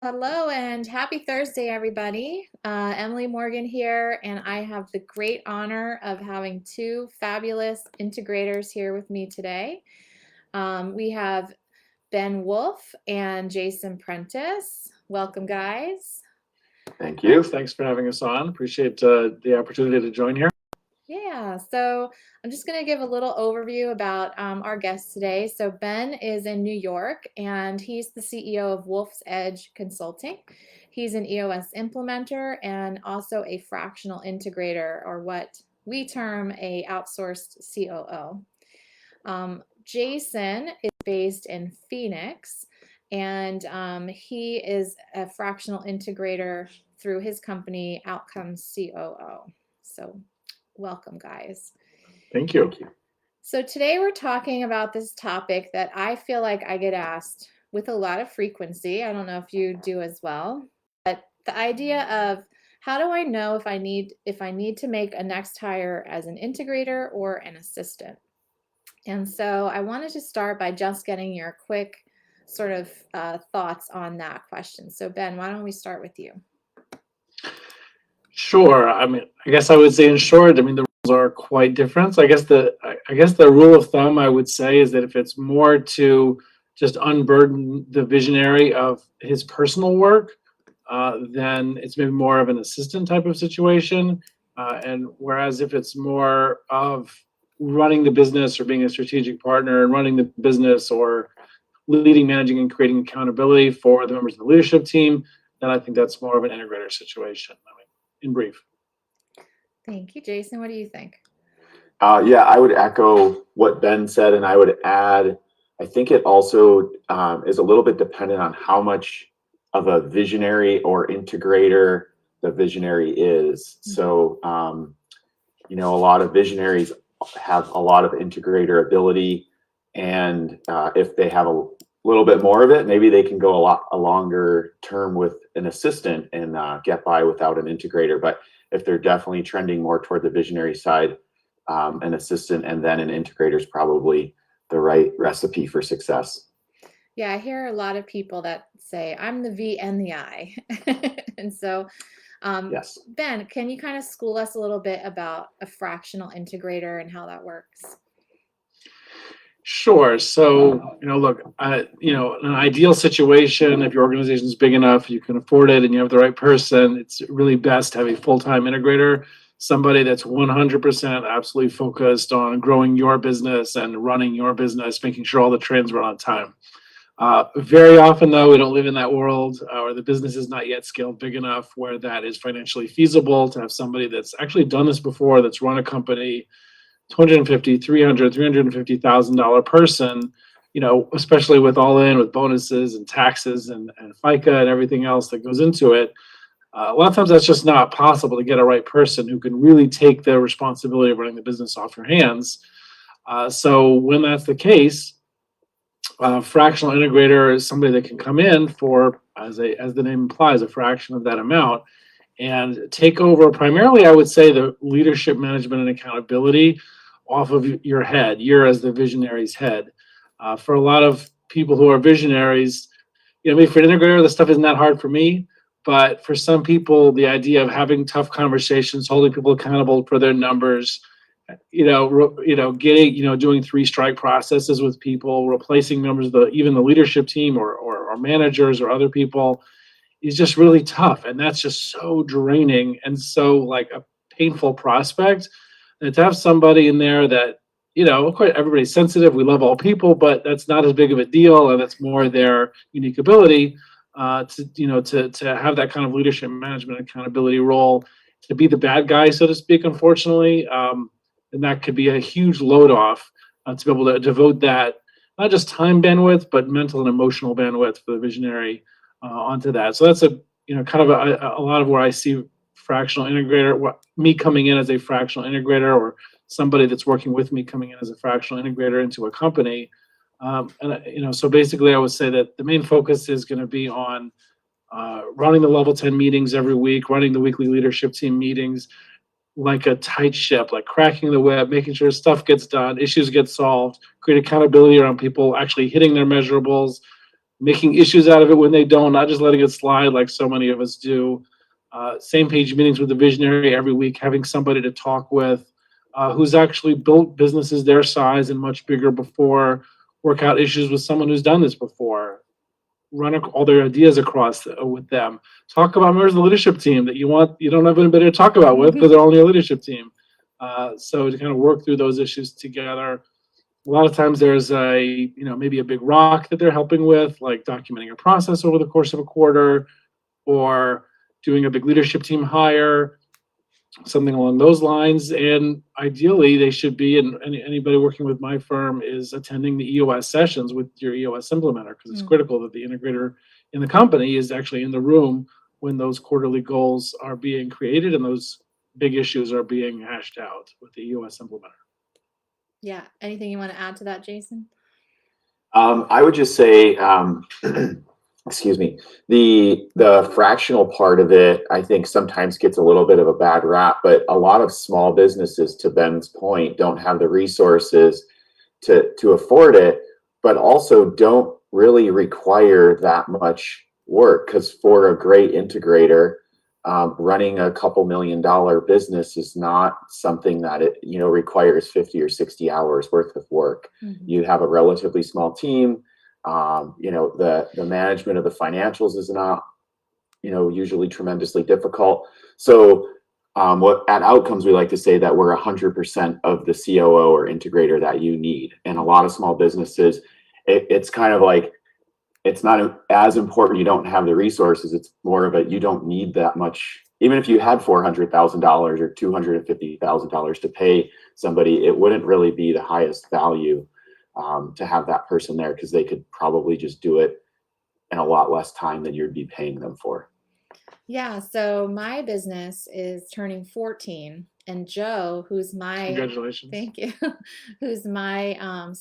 Hello and happy Thursday, everybody. Emily Morgan here, and I have the great honor of having two fabulous integrators here with me today. We have Ben Wolf and Jason Prentice. Welcome, guys. Thank you. Thanks for having us on. Appreciate the opportunity to join here. Yeah, so I'm just going to give a little overview about our guest today. So Ben is in New York, and he's the CEO of Wolf's Edge Consulting. He's an EOS implementer and also a fractional integrator, or what we term a outsourced COO. Jason is based in Phoenix, and he is a fractional integrator through his company, Outcomes COO. So welcome, guys. Thank you. So today we're talking about this topic that I feel like I get asked with a lot of frequency. I don't know if you do as well, but the idea of how do I know if I need to make a next hire as an integrator or an assistant? And so I wanted to start by just getting your quick sort of thoughts on that question. So Ben, why don't we start with you? Sure. I mean, I guess I would say in short, the rules are quite different. So I guess the rule of thumb I would say is that if it's more to just unburden the visionary of his personal work, then it's maybe more of an assistant type of situation. And whereas if it's more of running the business or being a strategic partner and running the business or leading, managing, and creating accountability for the members of the leadership team, then I think that's more of an integrator situation. In brief. Thank you, Jason. What do you think? Yeah, I would echo what Ben said, and I would add, I think it also is a little bit dependent on how much of a visionary or integrator the visionary is. So, a lot of visionaries have a lot of integrator ability, and if they have a little bit more of it, maybe they can go a longer term with an assistant and get by without an integrator. But if they're definitely trending more toward the visionary side, an assistant and then an integrator is probably the right recipe for success. Yeah, I hear a lot of people that say, I'm the V and the I. And so, yes. Ben, can you kind of school us a little bit about a fractional integrator and how that works? Sure. So, look, in an ideal situation, if your organization is big enough, you can afford it and you have the right person, it's really best to have a full-time integrator, somebody that's 100% absolutely focused on growing your business and running your business, making sure all the trains run on time. Very often, though, we don't live in that world, or the business is not yet scaled big enough where that is financially feasible to have somebody that's actually done this before, that's run a company, $250,000, $300,000, $350,000 person, especially with all in with bonuses and taxes and FICA and everything else that goes into it. A lot of times that's just not possible to get a right person who can really take the responsibility of running the business off your hands. So when that's the case, fractional integrator is somebody that can come in for, as the name implies, a fraction of that amount and take over primarily, I would say, the leadership management and accountability off of your head. You're as the visionary's head. For a lot of people who are visionaries, maybe for an integrator, the stuff isn't that hard for me. But for some people, the idea of having tough conversations, holding people accountable for their numbers, doing 3-strike processes with people, replacing members of even the leadership team or managers or other people is just really tough. And that's just so draining and so like a painful prospect. And to have somebody in there that, of course, everybody's sensitive. We love all people, but that's not as big of a deal. And that's more their unique ability to have that kind of leadership management accountability role, to be the bad guy, so to speak, unfortunately. And that could be a huge load off to be able to devote that, not just time bandwidth, but mental and emotional bandwidth for the visionary onto that. So that's kind of a lot of where I see fractional integrator, me coming in as a fractional integrator or somebody that's working with me coming in as a fractional integrator into a company. So basically I would say that the main focus is going to be on running the level 10 meetings every week, running the weekly leadership team meetings like a tight ship, like cracking the whip, making sure stuff gets done, issues get solved, create accountability around people actually hitting their measurables, making issues out of it when they don't, not just letting it slide like so many of us do. Same page meetings with the visionary every week, having somebody to talk with who's actually built businesses their size and much bigger before, work out issues with someone who's done this before, run all their ideas across with them, talk about members of the leadership team that you don't have anybody to talk about with because they're all on your leadership team. So to kind of work through those issues together. A lot of times there's maybe a big rock that they're helping with, like documenting a process over the course of a quarter, or doing a big leadership team hire, something along those lines. And ideally they should be, and anybody working with my firm is attending the EOS sessions with your EOS implementer, because it's critical that the integrator in the company is actually in the room when those quarterly goals are being created and those big issues are being hashed out with the EOS implementer. Yeah. Anything you want to add to that, Jason? I would just say, excuse me, the fractional part of it, I think sometimes gets a little bit of a bad rap, but a lot of small businesses, to Ben's point, don't have the resources to afford it, but also don't really require that much work. Because for a great integrator, running a couple $1 million business is not something that it requires 50 or 60 hours worth of work. You have a relatively small team. The management of the financials is not usually tremendously difficult. So what at Outcomes we like to say that we're 100% of the COO or integrator that you need. And a lot of small businesses, it's kind of like, it's not as important. You don't have the resources. It's more of a, you don't need that much. Even if you had $400,000 or $250,000 to pay somebody, it wouldn't really be the highest value to have that person there, because they could probably just do it in a lot less time than you'd be paying them for. Yeah. So my business is turning 14, and Joe, who's my, congratulations. Thank you, who's my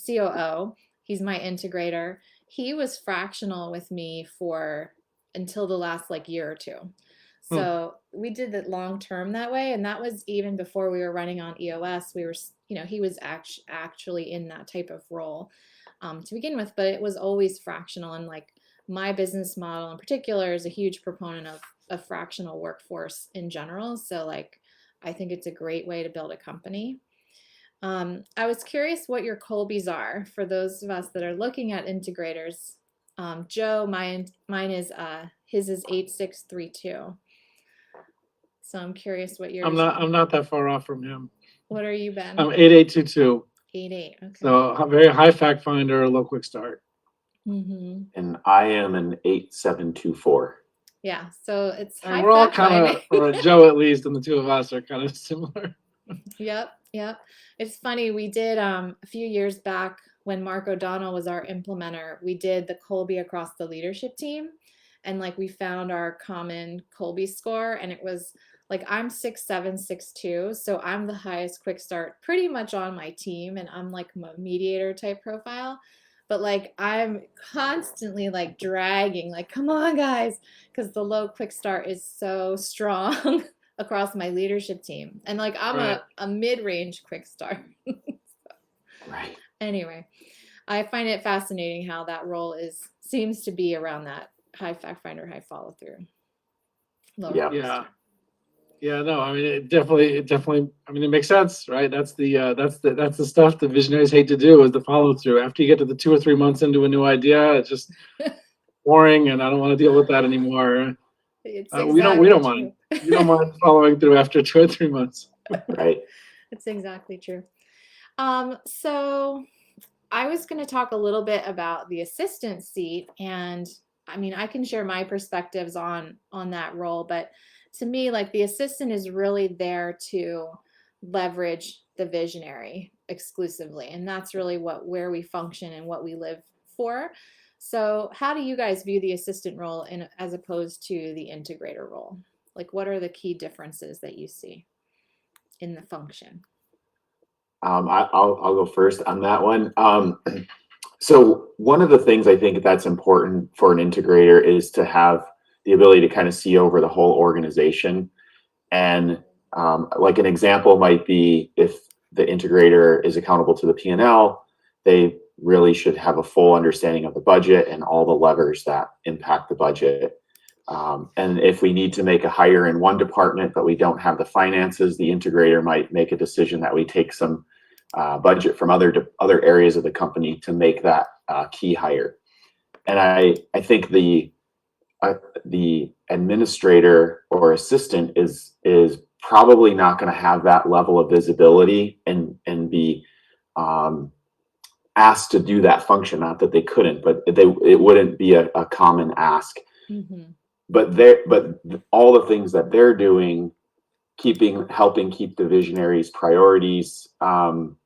COO, he's my integrator. He was fractional with me for until the last year or two. So we did it long term that way. And that was even before we were running on EOS. We were, he was actually in that type of role to begin with, but it was always fractional. And my business model in particular is a huge proponent of a fractional workforce in general. So I think it's a great way to build a company. I was curious what your Colbys are for those of us that are looking at integrators. Joe, mine is his is 8632. So I'm curious what yours. I'm not that far off from him. What are you, Ben? I'm 8822. 88. Okay. So a very high fact finder, low quick start. And I am an 8724. Yeah. So it's high. We're all kind of, or Joe at least, and the two of us are kind of similar. Yep. It's funny. We did a few years back when Mark O'Donnell was our implementer, we did the Colby across the leadership team. And we found our common Colby score, and it was I'm 6'7", 6'2", so I'm the highest quick start pretty much on my team, and I'm a mediator type profile. But I'm constantly dragging, come on guys, because the low quick start is so strong across my leadership team. And I'm right. a mid-range quick start. Right. Anyway, I find it fascinating how that role seems to be around that high fact finder, high follow through. Yeah, no, I mean, it definitely, I mean, it makes sense, right? That's the stuff the visionaries hate to do, is the follow through. After you get to the 2 or 3 months into a new idea, it's just boring, and I don't want to deal with that anymore. It's we don't mind. We don't mind following through after 2 or 3 months. Right. It's exactly true. So I was going to talk a little bit about the assistant seat, and I mean, I can share my perspectives on that role, but to me, the assistant is really there to leverage the visionary exclusively, and that's really where we function and what we live for. So how do you guys view the assistant role as opposed to the integrator role? What are the key differences that you see in the function? I'll go first on that one. So one of the things I think that's important for an integrator is to have the ability to kind of see over the whole organization. And an example might be if the integrator is accountable to the P&L, they really should have a full understanding of the budget and all the levers that impact the budget. And if we need to make a hire in one department, but we don't have the finances, the integrator might make a decision that we take some budget from other areas of the company to make that key hire. And I think the administrator or assistant is probably not going to have that level of visibility and be asked to do that function. Not that they couldn't, but it wouldn't be a common ask. Mm-hmm. But all the things that they're doing, helping keep the visionaries' priorities on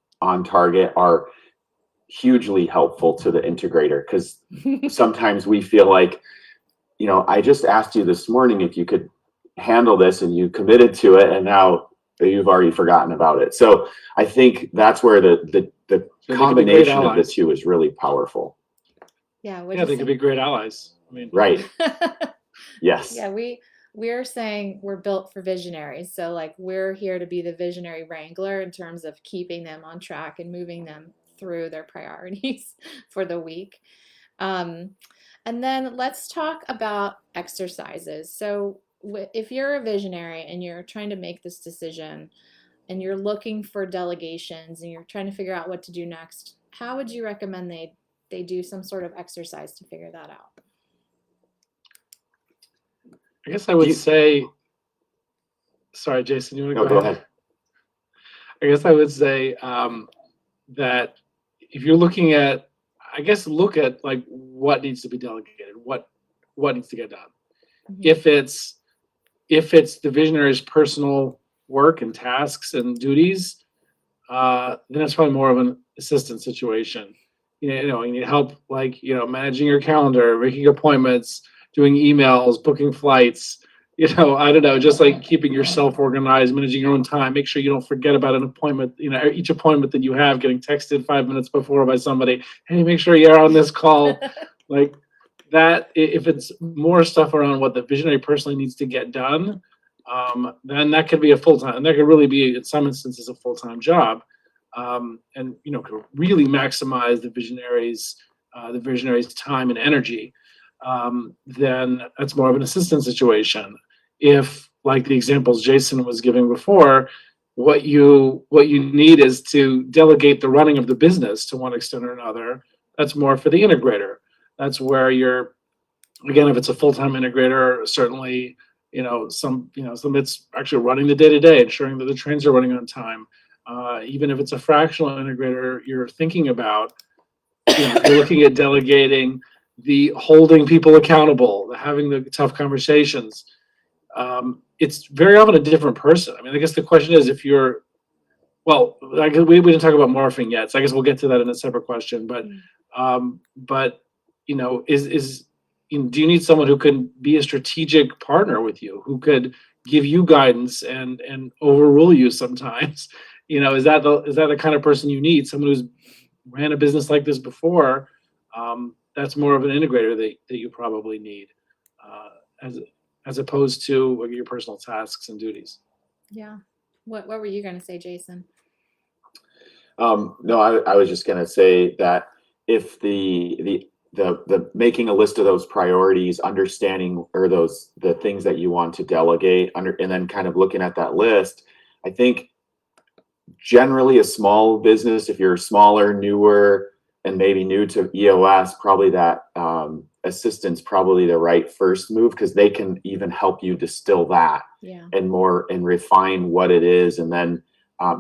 target, are hugely helpful to the integrator, because sometimes we feel like, I just asked you this morning if you could handle this and you committed to it, and now you've already forgotten about it. So I think that's where the combination of the two is really powerful. Yeah, they could be great allies. I mean, right. Yes. Yeah, we're saying we're built for visionaries. So like, we're here to be the visionary wrangler in terms of keeping them on track and moving them through their priorities for the week. And then let's talk about exercises. So if you're a visionary and you're trying to make this decision and you're looking for delegations and you're trying to figure out what to do next, how would you recommend they do some sort of exercise to figure that out? I guess I would say, sorry, Jason, you want to go ahead? I guess I would say that if you're looking at, look at like what needs to be delegated, what needs to get done. Mm-hmm. If it's the visionary's personal work and tasks and duties, then it's probably more of an assistant situation. You need help, like, managing your calendar, making appointments, doing emails, booking flights, I don't know, just like keeping yourself organized, managing your own time, make sure you don't forget about an appointment, each appointment that you have, getting texted 5 minutes before by somebody, hey, make sure you're on this call. Like that, if it's more stuff around what the visionary personally needs to get done, then that could be a full-time, and that could really be, in some instances, a full-time job. And, could really maximize the visionaries' time and energy. Then that's more of an assistant situation. If, like the examples Jason was giving before, what you need is to delegate the running of the business to one extent or another, that's more for the integrator. That's where again, if it's a full-time integrator, certainly, some it's actually running the day-to-day, ensuring that the trains are running on time. Even if it's a fractional integrator, you're thinking about, you're looking at delegating the holding people accountable, the having the tough conversations. It's very often a different person. I mean, I guess the question is, if you're, well, we didn't talk about morphing yet, so I guess we'll get to that in a separate question. But, do you need someone who can be a strategic partner with you, who could give you guidance and overrule you sometimes? Is that the kind of person you need? Someone who's ran a business like this before? That's more of an integrator that you probably need, as opposed to your personal tasks and duties. Yeah. What were you going to say, Jason? No, I was just going to say that if the making a list of those priorities, understanding, or the things that you want to delegate and then kind of looking at that list, I think generally a small business, if you're smaller, newer, and maybe new to EOS, probably that assistant's probably the right first move, because they can even help you distill that and refine what it is. And then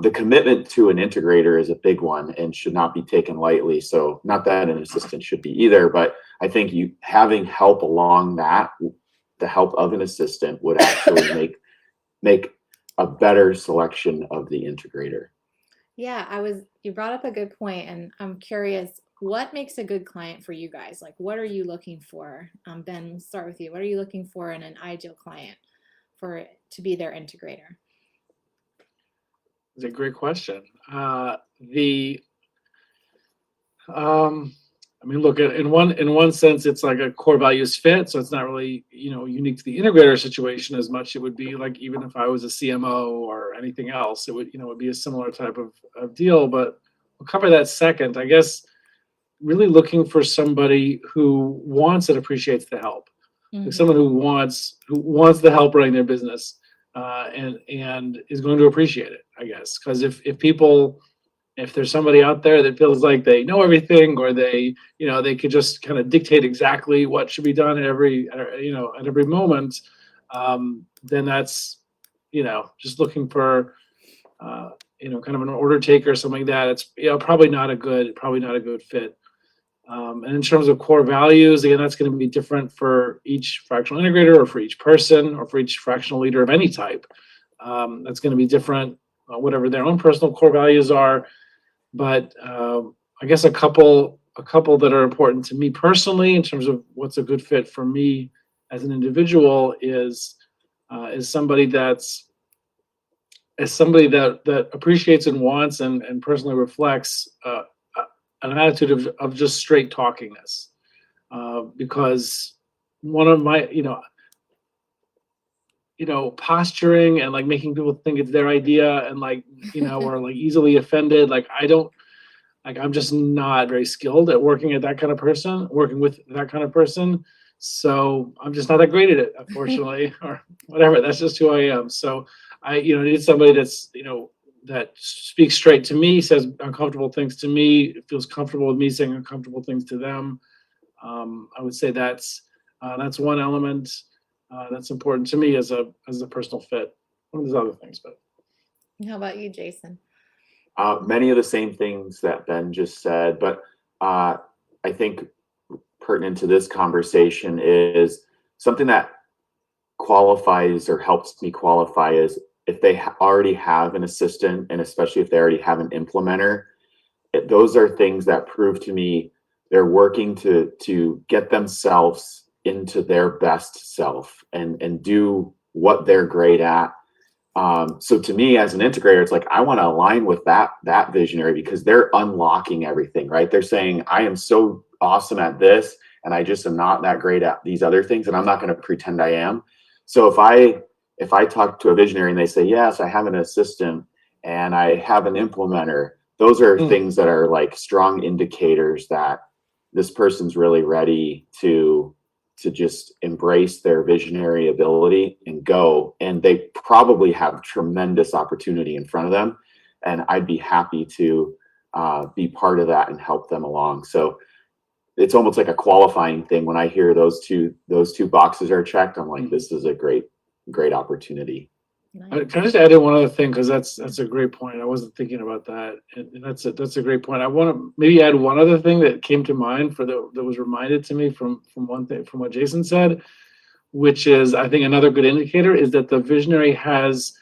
the commitment to an integrator is a big one and should not be taken lightly. So not that an assistant should be either, but I think having help along that, the help of an assistant, would actually make a better selection of the integrator. Yeah, you brought up a good point, and I'm curious, what makes a good client for you guys? Like, what are you looking for? Ben, we'll start with you. What are you looking for in an ideal client to be their integrator? It's a great question. Look, in one sense, it's like a core values fit, so it's not really unique to the integrator situation as much. It would be like, even if I was a CMO or anything else, it would would be a similar type of deal. But we'll cover that second. I guess really looking for somebody who wants and appreciates the help. Like someone who wants the help running their business, and is going to appreciate it, I guess. Because if there's somebody out there that feels like they know everything, or they could just kind of dictate exactly what should be done at every moment, then that's just looking for kind of an order taker or something like that. It's probably not a good fit. And in terms of core values, again, that's going to be different for each fractional integrator, or for each person, or for each fractional leader of any type. That's going to be different, whatever their own personal core values are. But I guess a couple that are important to me personally in terms of what's a good fit for me as an individual is somebody that appreciates and wants and personally reflects an attitude of just straight talkingness, because one of my posturing and like making people think it's their idea, and or like easily offended, I'm just not very skilled at working with that kind of person. So I'm just not that great at it, unfortunately, or whatever. That's just who I am. So I need somebody that speaks straight to me, says uncomfortable things to me, feels comfortable with me saying uncomfortable things to them. I would say that's one element that's important to me as a personal fit. There's other things, but How about you, Jason? Many of the same things that Ben just said, but I think pertinent to this conversation is something that qualifies or helps me qualify is if they already have an assistant, and especially if they already have an implementer. Those are things that prove to me they're working to get themselves into their best self and do what they're great at. So to me as an integrator, it's like I want to align with that visionary, because they're unlocking everything, right? They're saying I am so awesome at this, and I just am not that great at these other things, and I'm not going to pretend I am. So if I talk to a visionary and they say, yes, I have an assistant and I have an implementer, those are things that are like strong indicators that this person's really ready to just embrace their visionary ability and go. And they probably have tremendous opportunity in front of them. And I'd be happy to be part of that and help them along. So it's almost like a qualifying thing. When I hear those two boxes are checked, I'm like, this is a great opportunity. Nice. Can I just add in one other thing, because that's a great point. I wasn't thinking about that, and that's a great point. I want to maybe add one other thing that came to mind that was reminded to me from one thing from what Jason said, which is I think another good indicator is that the visionary has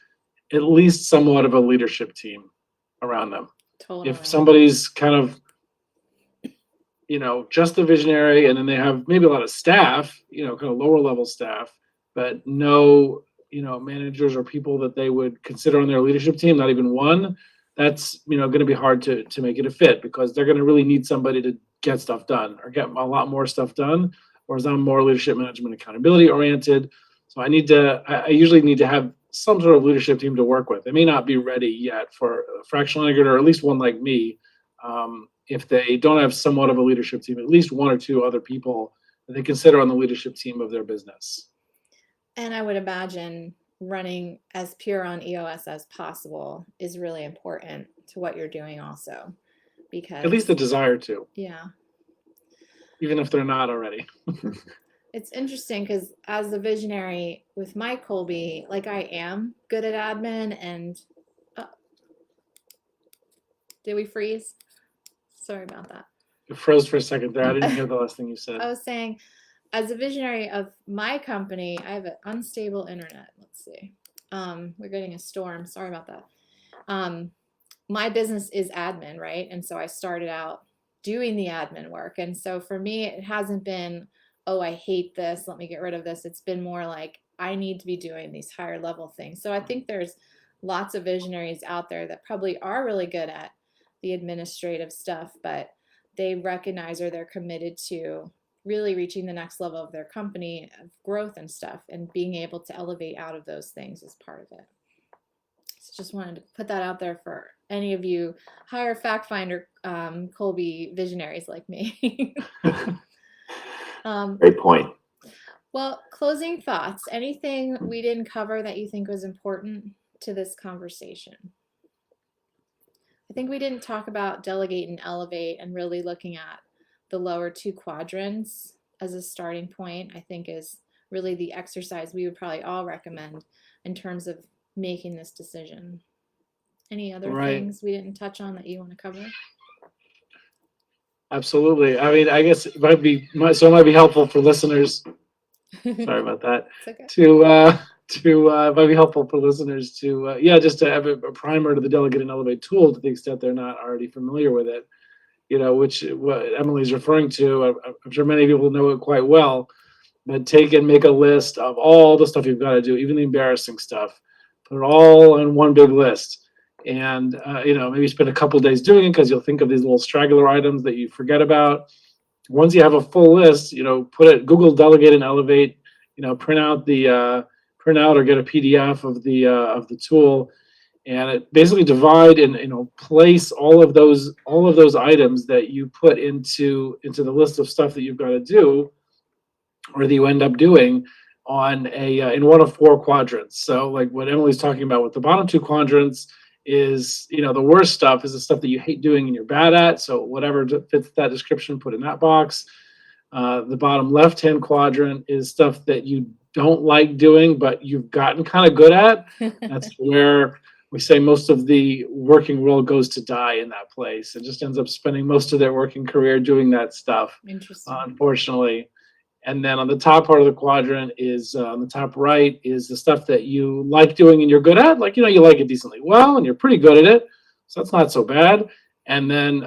at least somewhat of a leadership team around them. Totally. If somebody's kind of just the visionary, and then they have maybe a lot of staff, kind of lower level staff, but no managers or people that they would consider on their leadership team, not even one, that's going to be hard to make it a fit, because they're going to really need somebody to get stuff done, or get a lot more stuff done, whereas I'm more leadership management accountability oriented. So I usually need to have some sort of leadership team to work with. They may not be ready yet for a fractional integrator, or at least one like me. If they don't have somewhat of a leadership team, at least one or two other people that they consider on the leadership team of their business. And I would imagine running as pure on EOS as possible is really important to what you're doing also, because at least the desire to. Yeah. Even if they're not already. It's interesting because as the visionary with my Colby, like I am good at admin and did we freeze? Sorry about that. You froze for a second there. I didn't hear the last thing you said. I was saying, as a visionary of my company, I have an unstable internet. Let's see. We're getting a storm. Sorry about that. My business is admin, right? And so I started out doing the admin work. And so for me, it hasn't been, oh, I hate this, let me get rid of this. It's been more like, I need to be doing these higher level things. So I think there's lots of visionaries out there that probably are really good at the administrative stuff, but they recognize, or they're committed to really reaching the next level of their company of growth and stuff, and being able to elevate out of those things is part of it. Just wanted to put that out there for any of you higher fact finder Colby visionaries like me. Great point. Well, closing thoughts. Anything we didn't cover that you think was important to this conversation? I think we didn't talk about delegate and elevate, and really looking at the lower two quadrants as a starting point, I think is really the exercise we would probably all recommend in terms of making this decision. Any other things we didn't touch on that you want to cover? Absolutely. I mean, I guess it might be helpful for listeners. Sorry about that. Okay. It might be helpful for listeners to just to have a primer to the Delegate and Elevate tool to the extent they're not already familiar with it. Which what Emily's referring to. I'm sure many people know it quite well. But take and make a list of all the stuff you've got to do, even the embarrassing stuff. Put it all on one big list. And maybe spend a couple of days doing it, because you'll think of these little straggler items that you forget about. Once you have a full list, Google Delegate and Elevate, print out or get a PDF of the tool, and it basically divide and place all of those items that you put into the list of stuff that you've got to do, or that you end up doing, on in one of four quadrants. So like what Emily's talking about with the bottom two quadrants is, the worst stuff is the stuff that you hate doing and you're bad at. So whatever fits that description, put in that box. The bottom left-hand quadrant is stuff that you don't like doing, but you've gotten kind of good at. That's where we say most of the working world goes to die in that place. It just ends up spending most of their working career doing that stuff. Interesting. Unfortunately. And then on the top part of the quadrant is, on the top right, is the stuff that you like doing and you're good at. Like, you like it decently well and you're pretty good at it. So that's not so bad. And then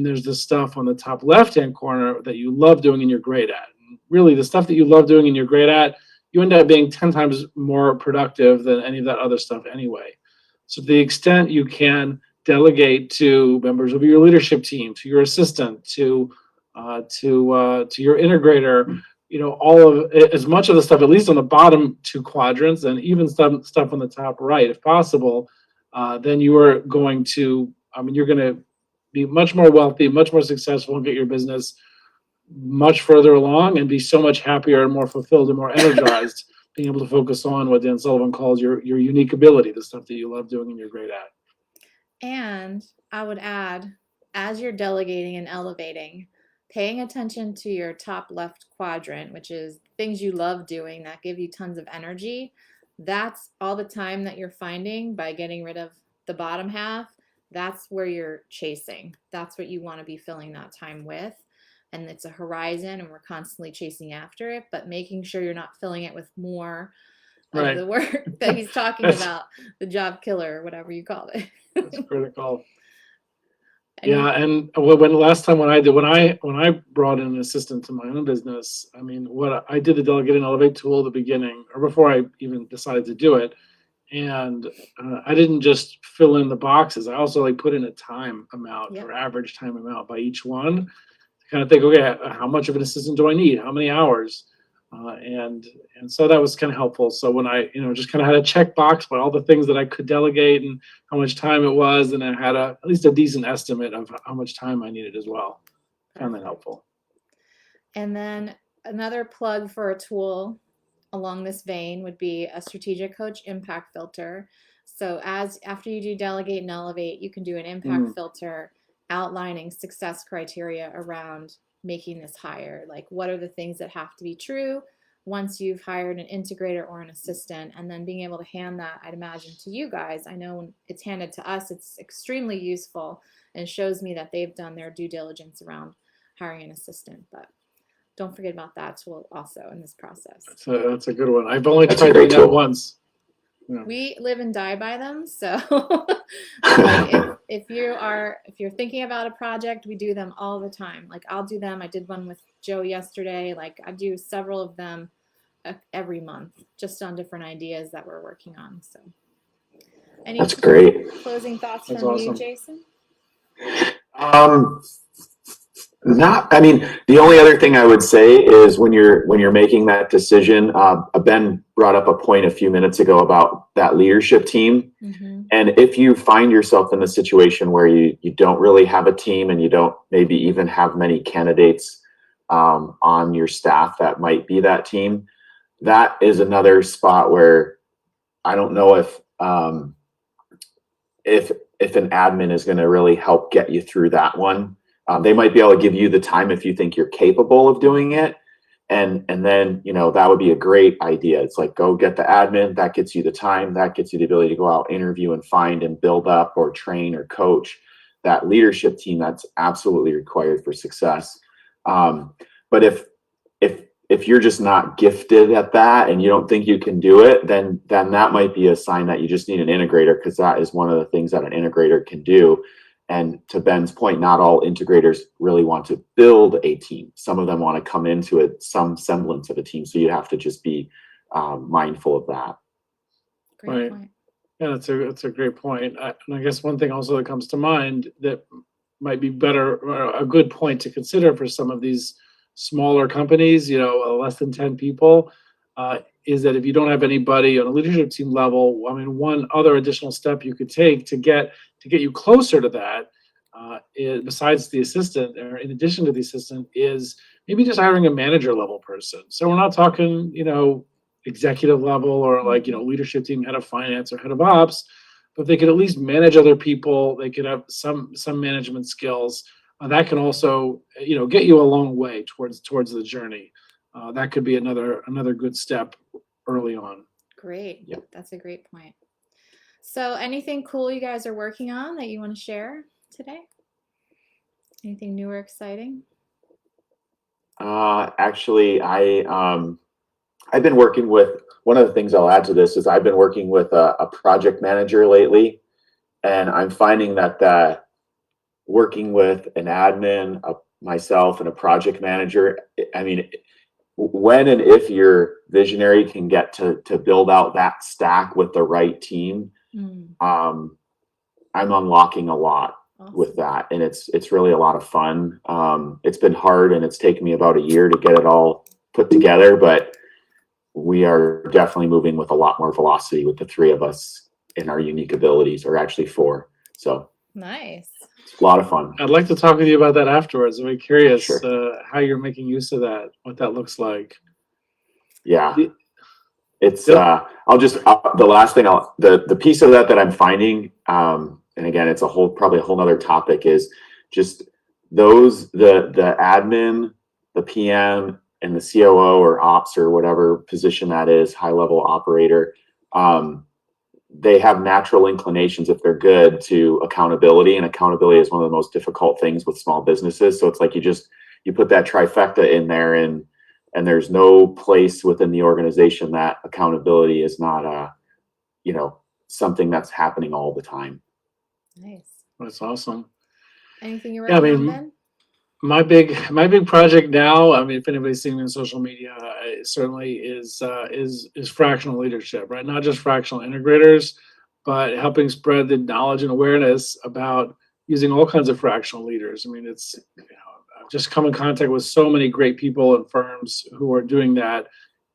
there's the stuff on the top left-hand corner that you love doing and you're great at. And really, the stuff that you love doing and you're great at, you end up being 10 times more productive than any of that other stuff anyway. So to the extent you can delegate to members of your leadership team, to your assistant, to your integrator, all of as much of the stuff, at least on the bottom two quadrants, and even stuff on the top right, if possible, then you are going to, you're going to be much more wealthy, much more successful, and get your business much further along, and be so much happier and more fulfilled and more energized, being able to focus on what Dan Sullivan calls your unique ability, the stuff that you love doing and you're great at. And I would add, as you're delegating and elevating, paying attention to your top left quadrant, which is things you love doing that give you tons of energy. That's all the time that you're finding by getting rid of the bottom half. That's where you're chasing. That's what you want to be filling that time with. And it's a horizon, and we're constantly chasing after it, but making sure you're not filling it with more of the work that he's talking about, the job killer, or whatever you call it. That's critical. And when I brought in an assistant to my own business, what I did the Delegate and Elevate tool at the beginning, or before I even decided to do it, and I didn't just fill in the boxes. I also put in a time amount, or average time amount by each one, to kind of think, okay, how much of an assistant do I need? How many hours? And so that was kind of helpful. So when I, just kind of had a check box by all the things that I could delegate and how much time it was, and I had at least a decent estimate of how much time I needed as well. Found that helpful. And then another plug for a tool along this vein would be a strategic coach impact filter. So after you do delegate and elevate, you can do an impact filter outlining success criteria around making this hire. Like, what are the things that have to be true once you've hired an integrator or an assistant, and then being able to hand that, I'd imagine, to you guys. I know when it's handed to us, it's extremely useful and shows me that they've done their due diligence around hiring an assistant. But don't forget about that tool also in this process. That's a good one. I've only tried doing that once. Yeah. We live and die by them. So if you're thinking about a project, we do them all the time. Like, I'll do them. I did one with Joe yesterday. Like, I do several of them every month, just on different ideas that we're working on. So that's great. Closing thoughts That's from awesome. you, Jason? Not, I mean, the only other thing I would say is when you're making that decision, Ben brought up a point a few minutes ago about that leadership team. Mm-hmm. And if you find yourself in the situation where you don't really have a team and you don't maybe even have many candidates on your staff that might be that team, that is another spot where I don't know if an admin is going to really help get you through that one. They might be able to give you the time if you think you're capable of doing it. And then, that would be a great idea. It's like, go get the admin. That gets you the time. That gets you the ability to go out, interview and find and build up or train or coach that leadership team. That's absolutely required for success. But if you're just not gifted at that and you don't think you can do it, then that might be a sign that you just need an integrator, because that is one of the things that an integrator can do. And to Ben's point, not all integrators really want to build a team. Some of them want to come into it, some semblance of a team. So you have to just be mindful of that. Great point. Yeah, that's a great point. And I guess one thing also that comes to mind that might be better, or a good point to consider for some of these smaller companies, less than 10 people, is that if you don't have anybody on a leadership team level, I mean, one other additional step you could take to get you closer to that, besides the assistant, or in addition to the assistant, is maybe just hiring a manager level person. So we're not talking, executive level or leadership team, head of finance or head of ops, but they could at least manage other people. They could have some management skills. That can also, get you a long way towards the journey. That could be another good step early on. Great. Yep. That's a great point. So anything cool you guys are working on that you want to share today? Anything new or exciting? Actually, I've been working with, one of the things I'll add to this is I've been working with a project manager lately, and I'm finding that working with an admin, myself, and a project manager, I mean, when and if your visionary can get to build out that stack with the right team, I'm unlocking a lot. Awesome. With that, and it's really a lot of fun. It's been hard, and it's taken me about a year to get it all put together, but we are definitely moving with a lot more velocity with the three of us in our unique abilities, or actually four. So nice. It's a lot of fun. I'd like to talk with you about that afterwards. I'm curious. Sure. How you're making use of that, what that looks like. Yeah. It's the last thing the piece of that I'm finding, and again, it's probably a whole nother topic, is just the admin, the PM, and the COO or ops or whatever position that is, high level operator. They have natural inclinations, if they're good, to accountability, and accountability is one of the most difficult things with small businesses. So it's like you put that trifecta in there, and there's no place within the organization that accountability is not something that's happening all the time. Nice. That's awesome. Anything you're working on, Ben? My big project now, I mean, if anybody's seen me on social media, it certainly is fractional leadership, right? Not just fractional integrators, but helping spread the knowledge and awareness about using all kinds of fractional leaders. I mean, it's, I've just come in contact with so many great people and firms who are doing that.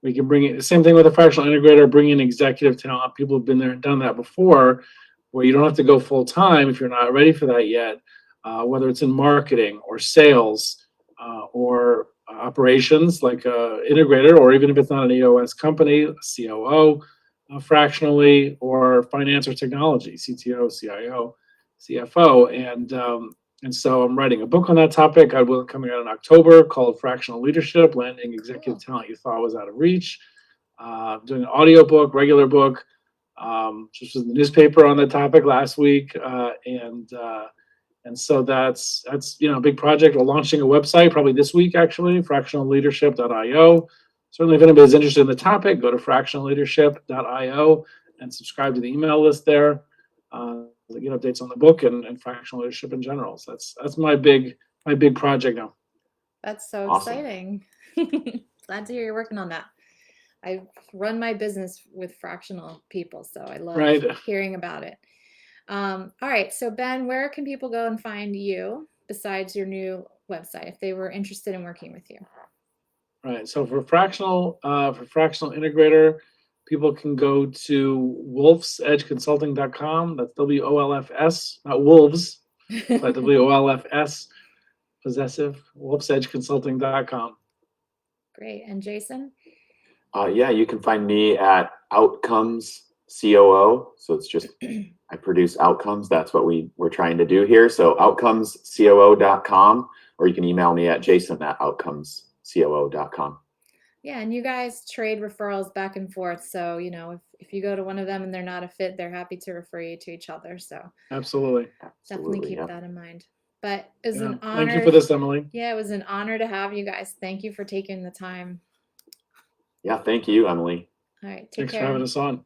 We can bring it, the same thing with a fractional integrator, bring in executive talent, people who've been there and done that before, where you don't have to go full time if you're not ready for that yet. Whether it's in marketing or sales or operations, like an integrator, or even if it's not an EOS company, a COO, fractionally, or finance or technology, CTO, CIO, CFO. And so I'm writing a book on that topic. I will coming out in October, called Fractional Leadership: Landing Executive Talent You Thought Was Out of Reach. Doing an audio book, regular book. Just was in the newspaper on that topic last week. And so that's a big project. We're launching a website probably this week, actually, fractionalleadership.io. Certainly, if anybody's interested in the topic, go to fractionalleadership.io and subscribe to the email list there. To get updates on the book and fractional leadership in general. So that's my big project now. That's so Awesome. exciting. Glad to hear you're working on that. I run my business with fractional people, so I love hearing about it. All right, so Ben, where can people go and find you besides your new website if they were interested in working with you? Right. So for fractional integrator, people can go to wolfsedgeconsulting.com. That's WOLFS, not wolves, but WOLFS, possessive, wolfsedgeconsulting.com. Great. And Jason? Yeah, you can find me at Outcomes COO. So it's just, I produce outcomes. That's what we're trying to do here. So outcomescoo.com, or you can email me at jason@outcomescoo.com. Yeah, and you guys trade referrals back and forth. So, you know, if you go to one of them and they're not a fit, they're happy to refer you to each other. So Absolutely. definitely keep yeah. that in mind. But it was Yeah. an honor. Thank you for this, Emily. Yeah, it was an honor to have you guys. Thank you for taking the time. Yeah, thank you, Emily. All right, take Thanks care. for having us on.